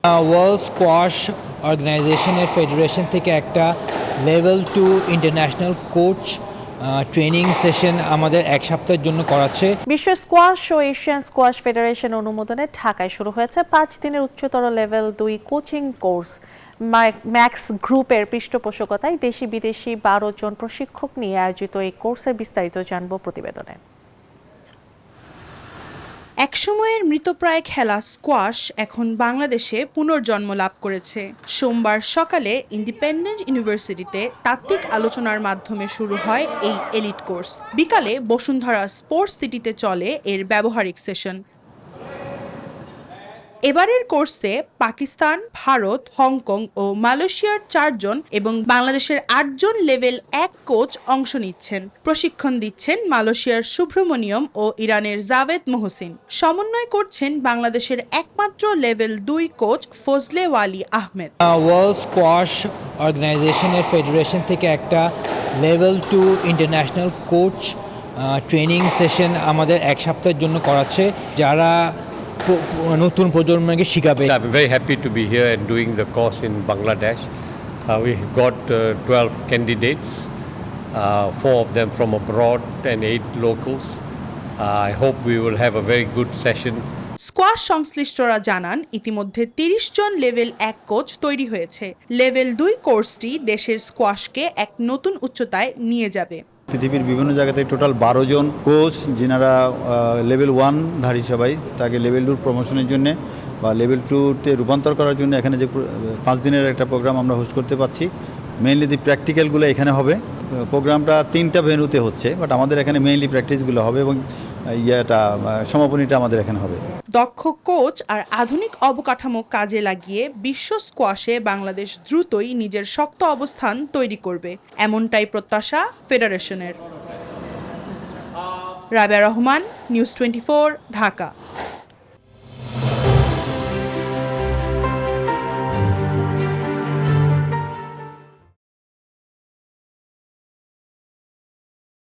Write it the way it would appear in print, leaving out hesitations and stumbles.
World squash অর্গানাইজেশনের federation থেকে একটা level 2 international coach training session আমাদের এক সপ্তাহের জন্য করাচ্ছে। বিশ্ব স্কোয়াশ ও এশিয়ান স্কোয়াশ ফেডারেশন অনুমোদনে ঢাকায় শুরু হয়েছে 5 দিনের উচ্চতর লেভেল 2 কোচিং কোর্স। ম্যাক্স গ্রুপের পৃষ্ঠপোষকতায় দেশি বিদেশি 12 জন প্রশিক্ষক নিয়ে আয়োজিত এই কোর্সের বিস্তারিত জানব প্রতিবেদনে। একসময়ের মৃতপ্রায় খেলা স্কোয়াশ এখন বাংলাদেশে পুনর্জন্ম লাভ করেছে। সোমবার সকালে ইন্ডিপেন্ডেন্ট ইউনিভার্সিটিতে তাত্ত্বিক আলোচনার মাধ্যমে শুরু হয় এই এলিট কোর্স। বিকালে বসুন্ধরা স্পোর্টস সিটিতে চলে এর ব্যবহারিক সেশন। এবারের কোর্সে পাকিস্তান, ভারত, হংকং ও মালয়েশিয়ার 4 জন এবং বাংলাদেশের 8 জন লেভেল 1 কোচ অংশ নিচ্ছেন। প্রশিক্ষণ দিচ্ছেন মালয়েশিয়ার সুব্রমণিয়ম ও ইরানের জাভেদ মোহসিন। সমন্বয় করছেন বাংলাদেশের একমাত্র লেভেল 2 কোচ ফজলে ওয়ালি আহমেদ। ওয়ার্ল্ড স্কোয়াশ অর্গানাইজেশনের ফেডারেশন থেকে একটা level 2 international coach training session আমাদের এক সপ্তাহের জন্য করাচ্ছে, যারা নতুন প্রজন্মকে শিখাবে। I'm very happy to be here and doing the course in Bangladesh. We got 12 candidates, 4 of them from abroad and 8 locals. I hope we will have a very good session. Squash সংশ্লিষ্টরা জানান, ইতিমধ্যে 30 জন level 1 coach তৈরি হয়েছে। Level 2 কোর্সটি দেশের স্কোয়াশকে এক নতুন উচ্চতায় নিয়ে যাবে। পৃথিবীর বিভিন্ন জায়গাতে টোটাল 12 জন কোচ, যিনারা লেভেল 1 ধারী সবাই, তাকে লেভেল 2 প্রমোশনের জন্য বা লেভেল 2-তে রূপান্তর করার জন্য এখানে যে 5 দিনের একটা প্রোগ্রাম আমরা হোস্ট করতে পারছি। মেইনলি প্র্যাকটিক্যালগুলো এখানে হবে। প্রোগ্রামটা 3টা ভেন্যুতে হচ্ছে, বাট আমাদের এখানে মেইনলি প্র্যাকটিসগুলো হবে এবং সমাপনীটা আমাদের এখানে হবে। দক্ষ কোচ আর আধুনিক অবকাঠামো কাজে লাগিয়ে বিশ্ব স্কোয়াশে বাংলাদেশ দ্রুতই নিজের শক্ত অবস্থান তৈরি করবে, এমনটাই প্রত্যাশা ফেডারেশনের। রাবেয়া রহমান, নিউজ 24, ঢাকা।